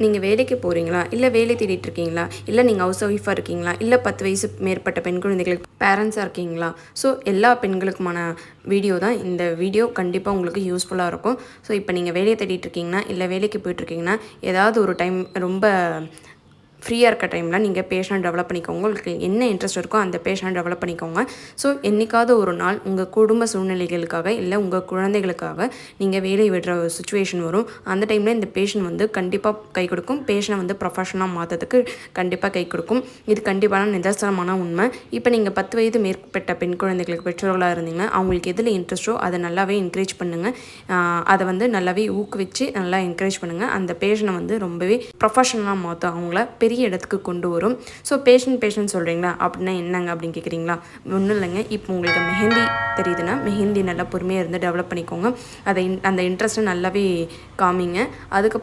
நீங்கள் வேலைக்கு போகிறீங்களா, இல்லை வேலை தேடிட்டு இருக்கீங்களா, இல்லை நீங்கள் ஹவுஸ் ஒய்ஃபாக இருக்கீங்களா, இல்லை 10 வயசு மேற்பட்ட பெண் குழந்தைகளுக்கு பேரண்ட்ஸாக இருக்கீங்களா? ஸோ எல்லா பெண்களுக்குமான வீடியோ தான் இந்த வீடியோ. கண்டிப்பாக உங்களுக்கு யூஸ்ஃபுல்லாக இருக்கும். ஸோ இப்போ நீங்கள் வேலையை தேடிட்டு இருக்கீங்கன்னா, இல்லை வேலைக்கு போயிட்டுருக்கீங்கன்னா, ஏதாவது ஒரு டைம் ரொம்ப ஃப்ரீயாக இருக்க டைமில் நீங்கள் பேஷனை டெவலப் பண்ணிக்கோங்க. உங்களுக்கு என்ன இன்ட்ரெஸ்ட் இருக்கோ அந்த பேஷனை டெவலப் பண்ணிக்கோங்க. ஸோ என்றைக்காவது ஒரு நாள் உங்கள் குடும்ப சூழ்நிலைகளுக்காக இல்லை உங்கள் குழந்தைகளுக்காக நீங்கள் வேலை விடுற ஒரு சுச்சுவேஷன் வரும். அந்த டைமில் இந்த பேஷன் வந்து கண்டிப்பாக கை கொடுக்கும். பேஷனை வந்து ப்ரொஃபஷனாக மாற்றத்துக்கு கண்டிப்பாக கை கொடுக்கும். இது கண்டிப்பான நிதர்சனமான உண்மை. இப்போ நீங்கள் 10 வயது மேற்பட்ட பெண் குழந்தைகளுக்கு பெற்றோர்களாக இருந்தீங்கன்னா அவங்களுக்கு எதில் இன்ட்ரெஸ்ட்டோ அதை நல்லாவே என்கரேஜ் பண்ணுங்கள். அதை வந்து நல்லாவே ஊக்குவிச்சு நல்லா என்கரேஜ் பண்ணுங்கள். அந்த பேஷனை வந்து ரொம்பவே ப்ரொஃபஷனலாக மாற்றும், அவங்கள பெரிய இடத்துக்கு கொண்டு வரும். ஸோ பேஷன் சொல்கிறீங்களா அப்படின்னா என்னங்க அப்படின்னு கேட்குறீங்களா? ஒன்றும் இல்லைங்க. இப்போ உங்களுக்கு மெஹந்தி தெரியுதுன்னா மெஹந்தி நல்லா பொறுமையாக இருந்து டெவலப் பண்ணிக்கோங்க. அந்த இன்ட்ரெஸ்ட்டை நல்லாவே காமிங்க. அதுக்கப்புறம்